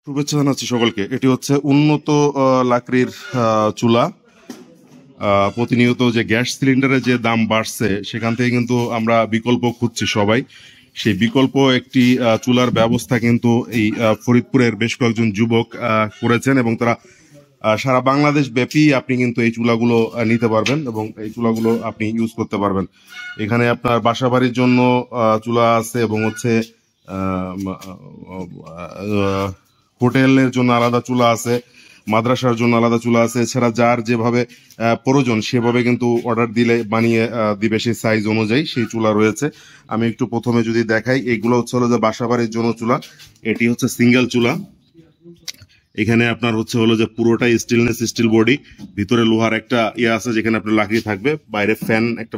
শুভেচ্ছা জানাচ্ছি সকলকে। এটি হচ্ছে উন্নত লাকড়ির চুলা। প্রতিনিয়ত যে গ্যাস সিলিন্ডারের যে দাম বাড়ছে, সেখান থেকে কিন্তু আমরা বিকল্প খুঁজছি সবাই। সেই বিকল্প একটি চুলার ব্যবস্থা কিন্তু এই ফরিদপুরের বেশ কয়েকজন যুবক করেছেন, এবং তারা সারা বাংলাদেশ ব্যাপী আপনি কিন্তু এই চুলাগুলো নিতে পারবেন এবং এই চুলাগুলো আপনি ইউজ করতে পারবেন। এখানে আপনার বাসাবাড়ির জন্য চুলা আছে, এবং হচ্ছে হোটেলের জন্য আলাদা চুলা আছে, মাদ্রাসার জন্য আলাদা চুলা আছে। এছাড়া যার যেভাবে প্রয়োজন সেভাবে কিন্তু অর্ডার দিলে বানিয়ে দিবে সেই সাইজ অনুযায়ী সেই চুলা রয়েছে। আমি একটু প্রথমে যদি দেখাই, এইগুলো হচ্ছে হলো যে বাসাবাড়ির জন্য চুলা। এটি হচ্ছে সিঙ্গেল চুলা। এখানে আপনার হচ্ছে হলো যে পুরোটাই স্টেনলেস স্টিল বডি, ভিতরে লোহার একটা ইয়ে আছে যেখানে আপনার লাকড়ি থাকবে, বাইরে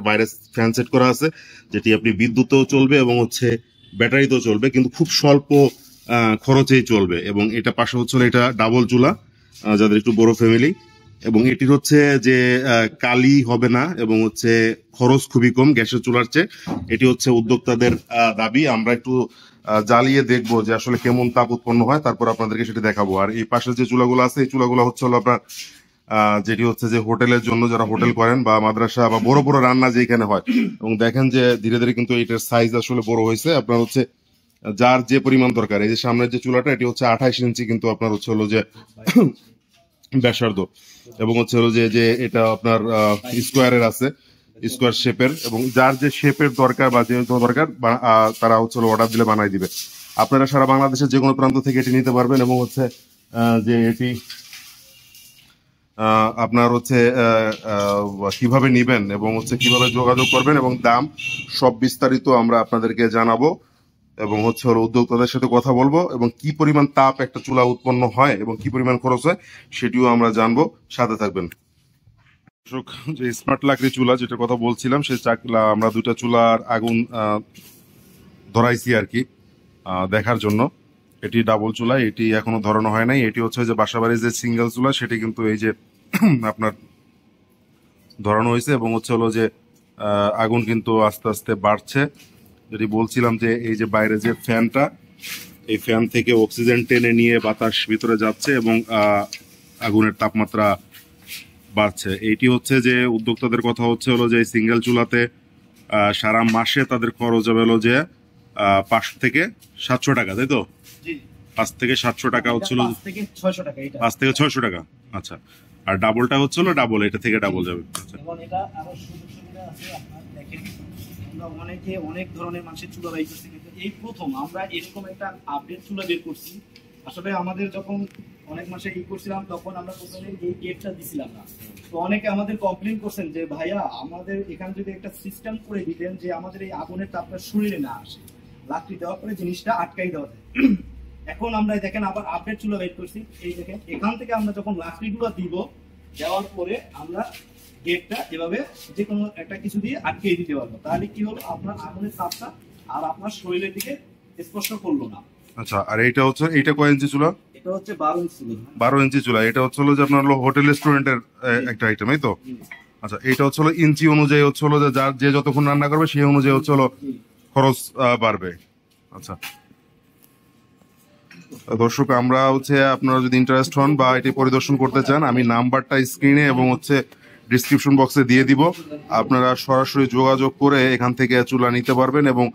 বাইরে ফ্যান সেট করা আছে, যেটি আপনি বিদ্যুতেও চলবে এবং হচ্ছে ব্যাটারিতেও চলবে, কিন্তু খুব স্বল্প খরচেই চলবে। এবং এটা পাশে হচ্ছে এটা ডাবল চুলা যাদের একটু বড় ফ্যামিলি, এবং এটির হচ্ছে যে কালি হবে না এবং হচ্ছে খরচ খুবই কম গ্যাসের চুলার চেয়ে। এটি হচ্ছে উদ্যোক্তাদের দাবি। আমরা একটু জ্বালিয়ে দেখবো যে আসলে কেমন তাপ উৎপন্ন হয়, তারপর আপনাদেরকে সেটা দেখাবো। আর এই পাশের যে চুলাগুলো আছে, এই চুলাগুলো হচ্ছে হলো আপনার যেটি হচ্ছে যে হোটেলের জন্য, যারা হোটেল করেন বা মাদ্রাসা বা বড় বড় রান্না যেখানে হয়। এবং দেখেন যে ধীরে ধীরে কিন্তু এটার সাইজ আসলে বড় হয়েছে। আপনার হচ্ছে যার যে পরিমাণ দরকার, এই যে সামনের যে চুলাটা, এটি হচ্ছে 28 ইঞ্চি কিন্তু আপনার হচ্ছে হলো যে ব্যাসার্ধ, এবং হচ্ছে হলো যে এটা আপনার স্কোয়ারের আছে, স্কোয়ার শেপের, এবং যার যে শেপের দরকার বা যে দরকার তারা হচ্ছে অর্ডার দিলে বানাই দিবে। আপনারা সারা বাংলাদেশের যে কোনো প্রান্ত থেকে এটি নিতে পারবেন, এবং হচ্ছে যে এটি আপনার হচ্ছে কিভাবে নিবেন এবং হচ্ছে কিভাবে যোগাযোগ করবেন এবং দাম সব বিস্তারিত আমরা আপনাদেরকে জানাবো, এবং হচ্ছে হলো উদ্যোক্তাদের সাথে কথা বলবো, এবং কি পরিমাণ তাপ একটা চুলা উৎপন্ন হয় এবং কি পরিমাণ খরচ হয় সেটিও আমরা জানবো। সাথে থাকবেন। যে স্মার্ট লাকড়ি চুলা যেটা কথা বলছিলাম, সেই আমরা দুইটা চুলার আগুন ধরাইছি আর কি দেখার জন্য। এটি ডাবল চুলা, এটি এখনো ধরানো হয় নাই। এটি হচ্ছে যে বাসাবাড়ির যে সিঙ্গেল চুলা, সেটি কিন্তু এই যে আপনার ধরানো হয়েছে, এবং হচ্ছে হলো যে আগুন কিন্তু আস্তে আস্তে বাড়ছে। যেটি বলছিলাম যে এই যে বাইরে যে ফ্যানটা, এই ফ্যান থেকে অক্সিজেন টেনে নিয়ে বাতাস ভিতরে যাচ্ছে এবং আগুনের তাপমাত্রা বাড়ছে। এইটি হচ্ছে যে উদ্যোক্তাদের কথা হচ্ছে হলো যে সিঙ্গেল চুলাতে সারা মাসে তাদের খরচ হবে হলো যে 500 থেকে 700 টাকা, তাই তো? 5 থেকে 700 টাকা হচ্ছিল, 5 থেকে 600 টাকা। আচ্ছা, আর ডাবলটা হচ্ছিল ডাবল, এটা থেকে ডাবল যাবে। আচ্ছা, অনেক ধরনের মানুষের চুলা বাইতেছে, কিন্তু এই প্রথম আমরা এরকম একটা আপডেট চুলা বের করছি। আসলে আমাদের যখন অনেক মাসে করছিলাম, তখন আমরা প্রথমে এই গেটটা দিছিলাম না। তো অনেকে আমাদের কমপ্লেন করছেন যে ভাইয়া আমাদের এখানে যদি একটা সিস্টেম করে দিতেন যে আমাদের এই আগুনের তাপটা শরীরে না আসে, লাকড়ি দেওয়ার পরে জিনিসটা আটকাই দেওয়া যায়। এখন আমরা দেখেন আবার আপডেট চুলা বের করছি। এই দেখেন, এখান থেকে আমরা যখন লাকড়িগুলো দিব, দেওয়ার পরে আমরা গেটটা এভাবে যে কোনো একটা কিছু দিয়ে আটকে দিতে পারবো। তাহলে কি হলো, আপনার আগুনের তাপটা আর আপনার শরীরের দিকে স্পর্শ করলো না। আচ্ছা, আর এইটা হচ্ছে, এইটা কয় ইঞ্চি চুলা? এটা হচ্ছে 12 ইঞ্চি চুলা। 12 ইঞ্চি চুলা। এটা হচ্ছে হলো যে আপনার হোটেল রেস্টুরেন্টের একটা আইটেম, এই তো? আচ্ছা, এটা হচ্ছে হলো ইঞ্চি অনুযায়ী হচ্ছে হলো যে যার যে যতক্ষণ রান্না করবে সেই অনুযায়ী হচ্ছে হলো খরচ বাড়বে। আচ্ছা দর্শক, আমরা হচ্ছে আপনারা যদি ইন্টারেস্ট হন বা এটি পরিদর্শন করতে চান, আমি নাম্বারটা স্ক্রিনে এবং হচ্ছে ডিসক্রিপশন বক্সে দিয়ে দিব। আপনারা সরাসরি যোগাযোগ করে এখান থেকে চুলা নিতে পারবেন, এবং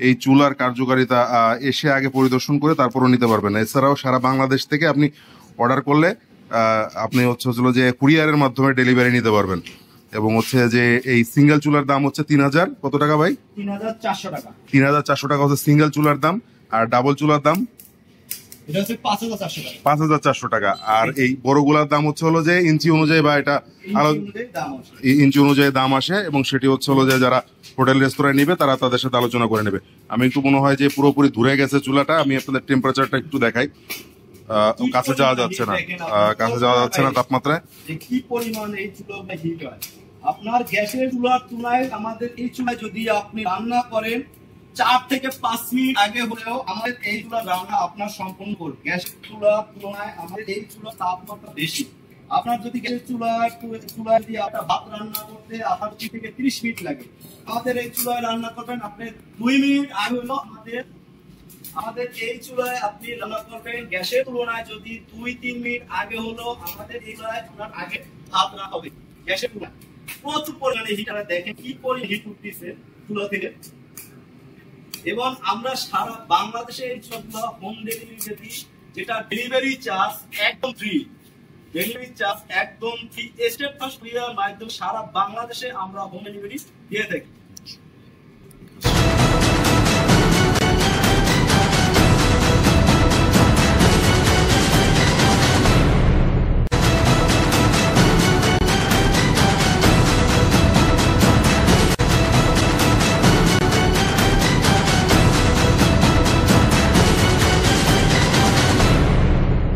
এই চুলার কার্যকারিতা এসে আগে পরিদর্শন করে তারপরও নিতে পারবেন। এছাড়াও সারা বাংলাদেশ থেকে আপনি অর্ডার করলে আপনি হচ্ছে যে কুরিয়ারের মাধ্যমে ডেলিভারি নিতে পারবেন। এবং হচ্ছে যে এই সিঙ্গেল চুলার দাম হচ্ছে 3000 কত টাকা ভাই? 3400 টাকা। 3400 টাকা হচ্ছে সিঙ্গেল চুলার দাম। আর ডাবল চুলার দাম 5400 টাকা। আর এই বড়গুলার দাম হচ্ছে হলো যে ইঞ্চি অনুযায়ী, বা এটা ইঞ্চি অনুযায়ী দাম আসে, এবং সেটি হচ্ছে হলো যে যারা হোটেল রেস্তোরাঁ নিবে তারা তাদের সাথে আলোচনা করে নেবে। আমি একটু মনে হয় যে পুরোপুরি ধরে গেছে চুলাটা। আমি আপনাদের টেম্পারেচারটা একটু দেখাই। কাছে যাওয়া যাচ্ছে না, কাছে যাওয়া যাচ্ছে না তাপমাত্রায়। কি পরিমাণ এই চুলাটা হিট হয় আপনার গ্যাসের চুলার তুলনায়। আমাদের এই চুলায় যদি আপনি রান্না করেন 4 থেকে 5 মিনিট আগে হলেও আমাদের এই চুলা রান্না আপনার সম্পূর্ণ করবে। গ্যাসের চুলার তুলনায় আমাদের এই চুলার তাপমাত্রা বেশি। আপনার যদি গ্যাসের চুলায় দিয়ে আপনার ভাত রান্না করতে আপনার 20 থেকে 30 মিনিট লাগে, আমাদের এই চুলায় রান্না করবেন আপনি 2 মিনিট আগে হলো আমাদের আমাদের এই চুলায় আপনি রান্না করবেন গ্যাসের তুলনায় যদি 2-3 মিনিট আগে হলো আমাদের এই চুলায় আপনার আগে ভাত রান্না হবে গ্যাসের তুলনায় প্রচুর পরিমাণে হিট। আপনারা দেখেন কি পরিমাণে হিট উঠতেছে চুলা থেকে। এবং আমরা সারা বাংলাদেশে এই সবগুলো হোম ডেলিভারি দিই, যেটা ডেলিভারি চার্জ একদম ফ্রি। ডেলিভারি চার্জ একদম ফ্রি। স্টেপ ফার্স্ট ক্লিয়ার মাধ্যমে সারা বাংলাদেশে আমরা হোম ডেলিভারি দিয়ে থাকি।